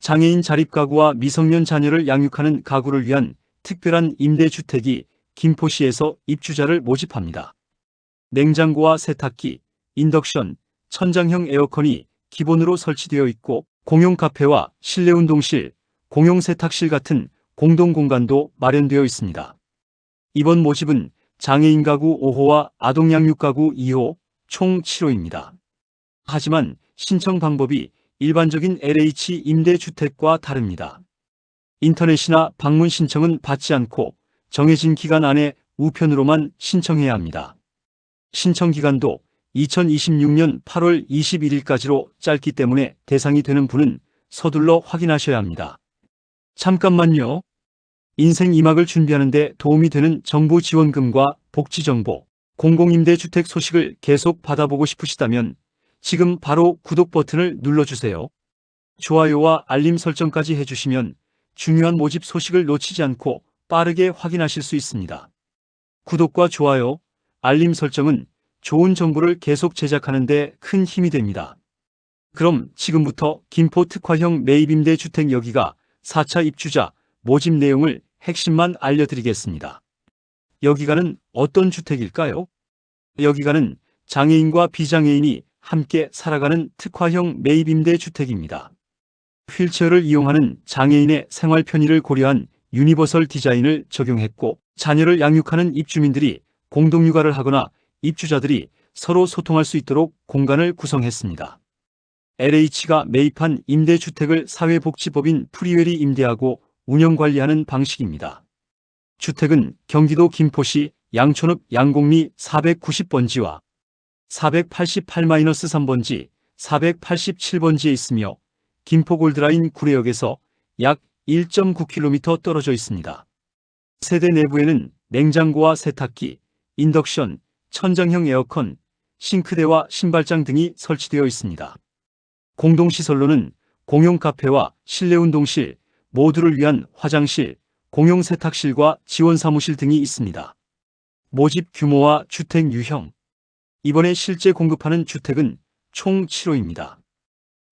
장애인 자립가구와 미성년 자녀를 양육하는 가구를 위한 특별한 임대주택이 김포시에서 입주자를 모집합니다. 냉장고와 세탁기, 인덕션, 천장형 에어컨이 기본으로 설치되어 있고 공용 카페와 실내 운동실, 공용 세탁실 같은 공동 공간도 마련되어 있습니다. 이번 모집은 장애인 가구 5호와 아동 양육 가구 2호 총 7호입니다. 하지만 신청 방법이 일반적인 LH 임대주택과 다릅니다. 인터넷이나 방문 신청은 받지 않고 정해진 기간 안에 우편으로만 신청해야 합니다. 신청 기간도 2026년 8월 21일까지로 짧기 때문에 대상이 되는 분은 서둘러 확인하셔야 합니다. 잠깐만요. 인생 2막을 준비하는 데 도움이 되는 정부 지원금과 복지정보, 공공임대주택 소식을 계속 받아보고 싶으시다면 지금 바로 구독 버튼을 눌러주세요. 좋아요와 알림 설정까지 해주시면 중요한 모집 소식을 놓치지 않고 빠르게 확인하실 수 있습니다. 구독과 좋아요, 알림 설정은 좋은 정보를 계속 제작하는 데 큰 힘이 됩니다. 그럼 지금부터 김포 특화형 매입임대주택 여기가 4차 입주자 모집 내용을 핵심만 알려드리겠습니다. 여기가는 어떤 주택일까요? 여기가는 장애인과 비장애인이 함께 살아가는 특화형 매입임대주택입니다. 휠체어를 이용하는 장애인의 생활 편의를 고려한 유니버설 디자인을 적용했고 자녀를 양육하는 입주민들이 공동육아를 하거나 입주자들이 서로 소통할 수 있도록 공간을 구성했습니다. LH가 매입한 임대주택을 사회복지법인 프리웰이 임대하고 운영관리하는 방식입니다. 주택은 경기도 김포시 양촌읍 양곡리 490번지와 488-3번지, 487번지에 있으며 김포 골드라인 구례역에서 약 1.9km 떨어져 있습니다. 세대 내부에는 냉장고와 세탁기, 인덕션, 천장형 에어컨, 싱크대와 신발장 등이 설치되어 있습니다. 공동시설로는 공용 카페와 실내 운동실, 모두를 위한 화장실, 공용 세탁실과 지원 사무실 등이 있습니다. 모집 규모와 주택 유형. 이번에 실제 공급하는 주택은 총 7호입니다.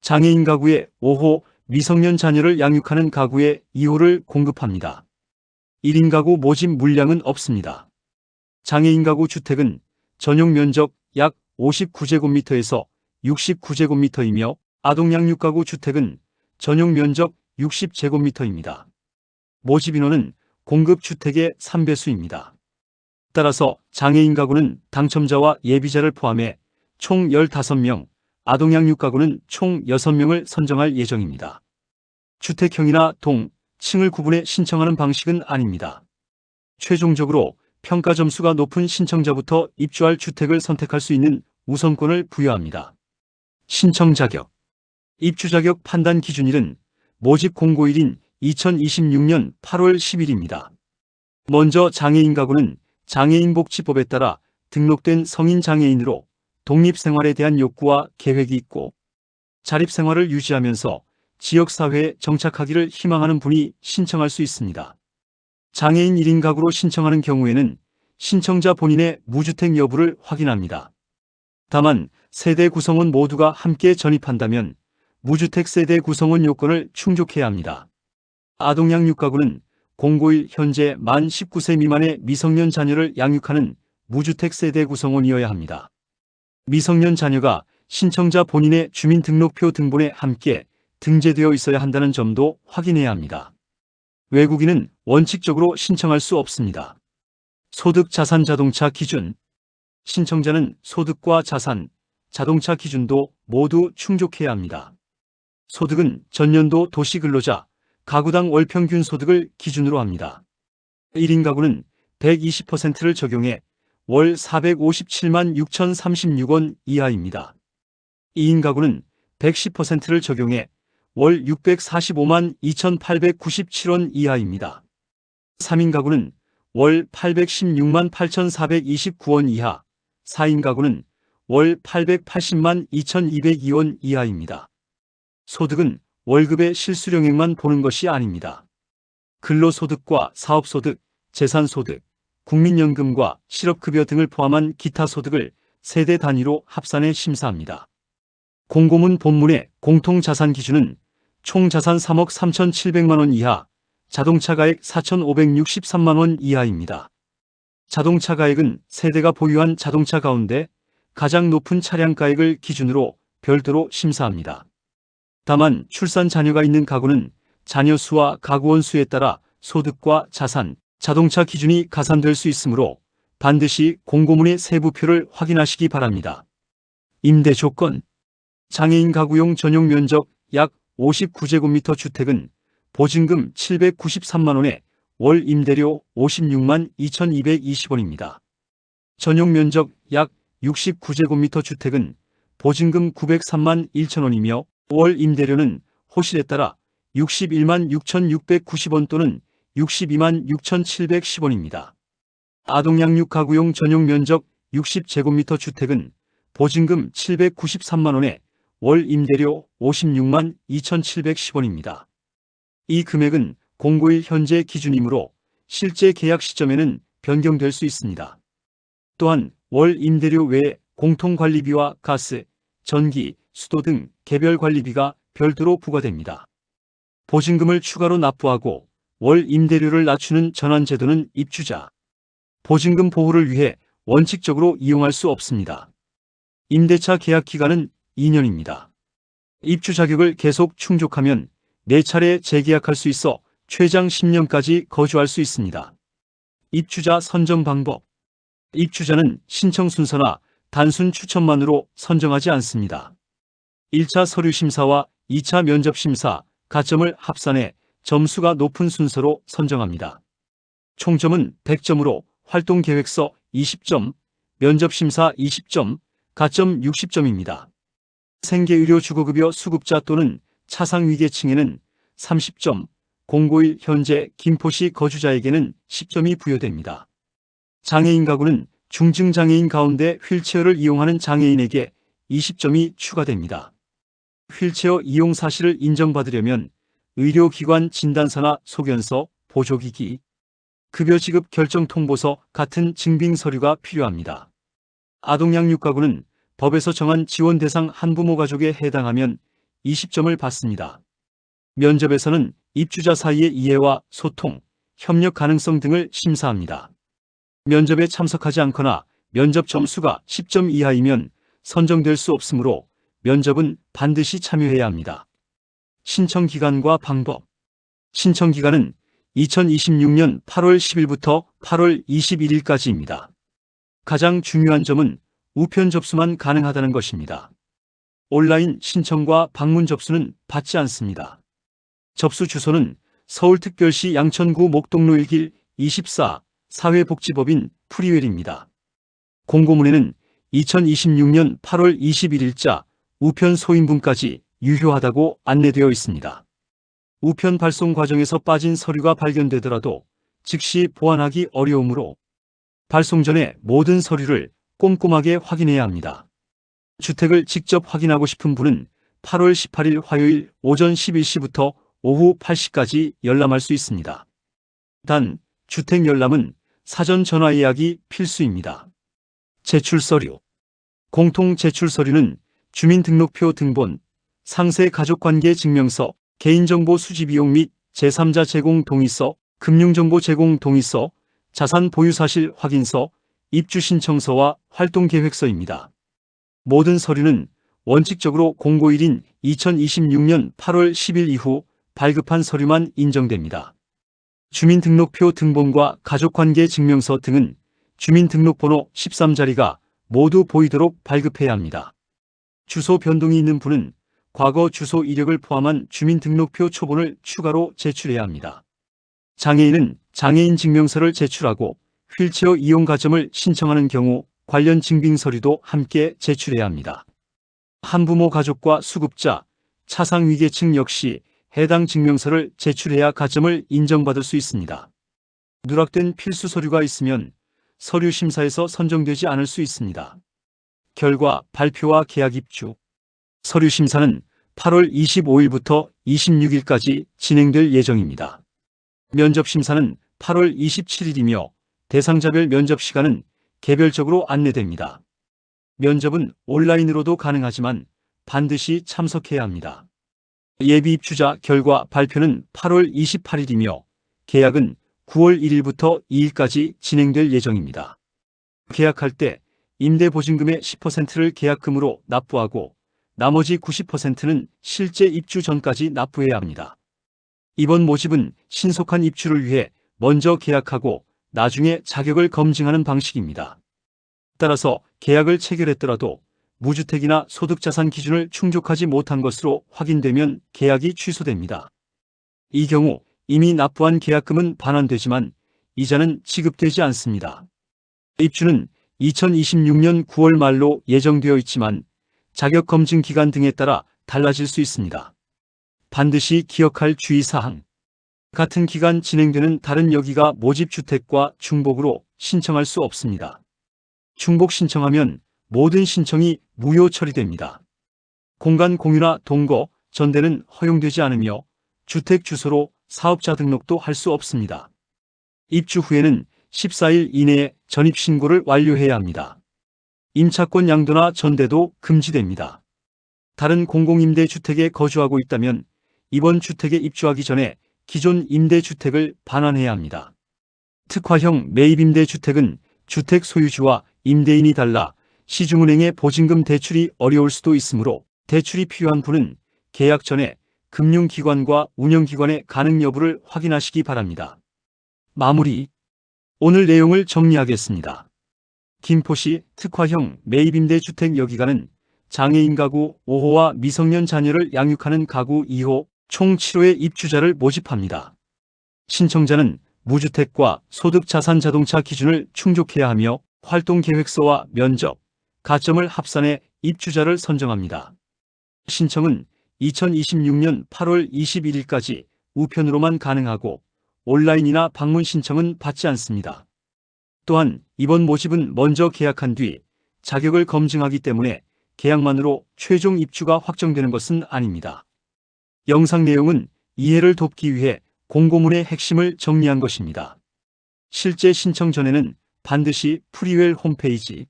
장애인 가구의 5호, 미성년 자녀를 양육하는 가구의 2호를 공급합니다. 1인 가구 모집 물량은 없습니다. 장애인 가구 주택은 전용 면적 약 59제곱미터에서 69제곱미터이며 아동 양육 가구 주택은 전용 면적 60제곱미터입니다. 모집 인원은 공급 주택의 3배수입니다. 따라서 장애인 가구는 당첨자와 예비자를 포함해 총 15명, 아동 양육 가구는 총 6명을 선정할 예정입니다. 주택형이나 동, 층을 구분해 신청하는 방식은 아닙니다. 최종적으로 평가 점수가 높은 신청자부터 입주할 주택을 선택할 수 있는 우선권을 부여합니다. 신청 자격. 입주 자격 판단 기준일은 모집 공고일인 2026년 8월 10일입니다. 먼저 장애인 가구는 장애인복지법에 따라 등록된 성인 장애인으로 독립생활에 대한 욕구와 계획이 있고 자립생활을 유지하면서 지역사회에 정착하기를 희망하는 분이 신청할 수 있습니다. 장애인 1인 가구로 신청하는 경우에는 신청자 본인의 무주택 여부를 확인합니다. 다만 세대 구성원 모두가 함께 전입한다면 무주택 세대 구성원 요건을 충족해야 합니다. 아동 양육 가구는 공고일 현재 만 19세 미만의 미성년 자녀를 양육하는 무주택 세대 구성원이어야 합니다. 미성년 자녀가 신청자 본인의 주민등록표 등본에 함께 등재되어 있어야 한다는 점도 확인해야 합니다. 외국인은 원칙적으로 신청할 수 없습니다. 소득 자산 자동차 기준. 신청자는 소득과 자산, 자동차 기준도 모두 충족해야 합니다. 소득은 전년도 도시근로자, 가구당 월평균 소득을 기준으로 합니다. 1인 가구는 120%를 적용해 월 457만 6,036원 이하입니다. 2인 가구는 110%를 적용해 월 645만 2,897원 이하입니다. 3인 가구는 월 816만 8,429원 이하, 4인 가구는 월 880만 2,202원 이하입니다. 소득은 월급의 실수령액만 보는 것이 아닙니다. 근로소득과 사업소득, 재산소득, 국민연금과 실업급여 등을 포함한 기타 소득을 세대 단위로 합산해 심사합니다. 공고문 본문의 공통자산 기준은 총 자산 3억 3,700만 원 이하, 자동차 가액 4,563만 원 이하입니다. 자동차 가액은 세대가 보유한 자동차 가운데 가장 높은 차량 가액을 기준으로 별도로 심사합니다. 다만 출산 자녀가 있는 가구는 자녀 수와 가구원 수에 따라 소득과 자산, 자동차 기준이 가산될 수 있으므로 반드시 공고문의 세부표를 확인하시기 바랍니다. 임대 조건. 장애인 가구용 전용 면적 약 59제곱미터 주택은 보증금 793만 원에 월 임대료 56만 2,220원입니다. 전용 면적 약 69제곱미터 주택은 보증금 903만 1천원이며 월 임대료는 호실에 따라 61만 6,690원 또는 62만 6,710원입니다. 아동양육 가구용 전용 면적 60제곱미터 주택은 보증금 793만 원에 월 임대료 56만 2,710원입니다. 이 금액은 공고일 현재 기준이므로 실제 계약 시점에는 변경될 수 있습니다. 또한 월 임대료 외에 공통관리비와 가스, 전기, 수도 등 개별 관리비가 별도로 부과됩니다. 보증금을 추가로 납부하고 월 임대료를 낮추는 전환제도는 입주자, 보증금 보호를 위해 원칙적으로 이용할 수 없습니다. 임대차 계약 기간은 2년입니다. 입주 자격을 계속 충족하면 4차례 재계약할 수 있어 최장 10년까지 거주할 수 있습니다. 입주자 선정 방법. 입주자는 신청 순서나 단순 추천만으로 선정하지 않습니다. 1차 서류 심사와 2차 면접 심사, 가점을 합산해 점수가 높은 순서로 선정합니다. 총점은 100점으로 활동계획서 20점, 면접심사 20점, 가점 60점입니다. 생계의료 주거급여 수급자 또는 차상위계층에는 30점, 공고일 현재 김포시 거주자에게는 10점이 부여됩니다. 장애인 가구는 중증장애인 가운데 휠체어를 이용하는 장애인에게 20점이 추가됩니다. 휠체어 이용 사실을 인정받으려면 의료기관 진단서나 소견서, 보조기기, 급여 지급 결정 통보서 같은 증빙 서류가 필요합니다. 아동양육 가구는 법에서 정한 지원 대상 한부모 가족에 해당하면 20점을 받습니다. 면접에서는 입주자 사이의 이해와 소통, 협력 가능성 등을 심사합니다. 면접에 참석하지 않거나 면접 점수가 10점 이하이면 선정될 수 없으므로 면접은 반드시 참여해야 합니다. 신청 기간과 방법. 신청 기간은 2026년 8월 10일부터 8월 21일까지입니다. 가장 중요한 점은 우편 접수만 가능하다는 것입니다. 온라인 신청과 방문 접수는 받지 않습니다. 접수 주소는 서울특별시 양천구 목동로 1길 24 사회복지법인 프리웰입니다. 공고문에는 2026년 8월 21일자 우편 소인분까지 유효하다고 안내되어 있습니다. 우편 발송 과정에서 빠진 서류가 발견되더라도 즉시 보완하기 어려우므로 발송 전에 모든 서류를 꼼꼼하게 확인해야 합니다. 주택을 직접 확인하고 싶은 분은 8월 18일 화요일 오전 11시부터 오후 8시까지 열람할 수 있습니다. 단, 주택 열람은 사전 전화 예약이 필수입니다. 제출 서류. 공통 제출 서류는 주민등록표 등본, 상세 가족관계 증명서, 개인정보 수집 이용 및 제3자 제공 동의서, 금융정보 제공 동의서, 자산 보유 사실 확인서, 입주 신청서와 활동계획서입니다. 모든 서류는 원칙적으로 공고일인 2026년 8월 10일 이후 발급한 서류만 인정됩니다. 주민등록표 등본과 가족관계 증명서 등은 주민등록번호 13자리가 모두 보이도록 발급해야 합니다. 주소 변동이 있는 분은 과거 주소 이력을 포함한 주민등록표 초본을 추가로 제출해야 합니다. 장애인은 장애인 증명서를 제출하고 휠체어 이용 가점을 신청하는 경우 관련 증빙 서류도 함께 제출해야 합니다. 한부모 가족과 수급자, 차상위계층 역시 해당 증명서를 제출해야 가점을 인정받을 수 있습니다. 누락된 필수 서류가 있으면 서류 심사에서 선정되지 않을 수 있습니다. 결과 발표와 계약 입주. 서류 심사는 8월 25일부터 26일까지 진행될 예정입니다. 면접 심사는 8월 27일이며 대상자별 면접 시간은 개별적으로 안내됩니다. 면접은 온라인으로도 가능하지만 반드시 참석해야 합니다. 예비 입주자 결과 발표는 8월 28일이며 계약은 9월 1일부터 2일까지 진행될 예정입니다. 계약할 때 임대보증금의 10%를 계약금으로 납부하고 나머지 90%는 실제 입주 전까지 납부해야 합니다. 이번 모집은 신속한 입주를 위해 먼저 계약하고 나중에 자격을 검증하는 방식입니다. 따라서 계약을 체결했더라도 무주택이나 소득자산 기준을 충족하지 못한 것으로 확인되면 계약이 취소됩니다. 이 경우 이미 납부한 계약금은 반환되지만 이자는 지급되지 않습니다. 입주는 2026년 9월 말로 예정되어 있지만 자격 검증 기간 등에 따라 달라질 수 있습니다. 반드시 기억할 주의사항. 같은 기간 진행되는 다른 여기가 모집주택과 중복으로 신청할 수 없습니다. 중복 신청하면 모든 신청이 무효 처리됩니다. 공간 공유나 동거, 전대는 허용되지 않으며 주택 주소로 사업자 등록도 할 수 없습니다. 입주 후에는 14일 이내에 전입신고를 완료해야 합니다. 임차권 양도나 전대도 금지됩니다. 다른 공공임대주택에 거주하고 있다면 이번 주택에 입주하기 전에 기존 임대주택을 반환해야 합니다. 특화형 매입임대주택은 주택 소유주와 임대인이 달라 시중은행의 보증금 대출이 어려울 수도 있으므로 대출이 필요한 분은 계약 전에 금융기관과 운영기관의 가능 여부를 확인하시기 바랍니다. 마무리. 오늘 내용을 정리하겠습니다. 김포시 특화형 매입임대주택 여기가는 장애인 가구 5호와 미성년 자녀를 양육하는 가구 2호 총 7호의 입주자를 모집합니다. 신청자는 무주택과 소득자산 자동차 기준을 충족해야 하며 활동계획서와 면접, 가점을 합산해 입주자를 선정합니다. 신청은 2026년 8월 21일까지 우편으로만 가능하고 온라인이나 방문 신청은 받지 않습니다. 또한 이번 모집은 먼저 계약한 뒤 자격을 검증하기 때문에 계약만으로 최종 입주가 확정되는 것은 아닙니다. 영상 내용은 이해를 돕기 위해 공고문의 핵심을 정리한 것입니다. 실제 신청 전에는 반드시 프리웰 홈페이지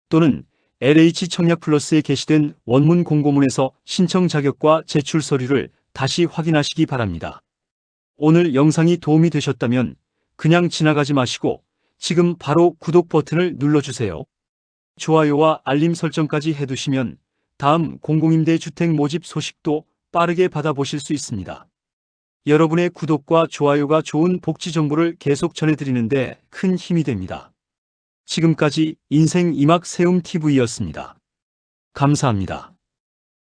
또는 LH 청약 플러스에 게시된 원문 공고문에서 신청 자격과 제출 서류를 다시 확인하시기 바랍니다. 오늘 영상이 도움이 되셨다면 그냥 지나가지 마시고 지금 바로 구독 버튼을 눌러주세요. 좋아요와 알림 설정까지 해두시면 다음 공공임대주택 모집 소식도 빠르게 받아보실 수 있습니다. 여러분의 구독과 좋아요가 좋은 복지 정보를 계속 전해드리는데 큰 힘이 됩니다. 지금까지 인생 이막 세움TV였습니다. 감사합니다.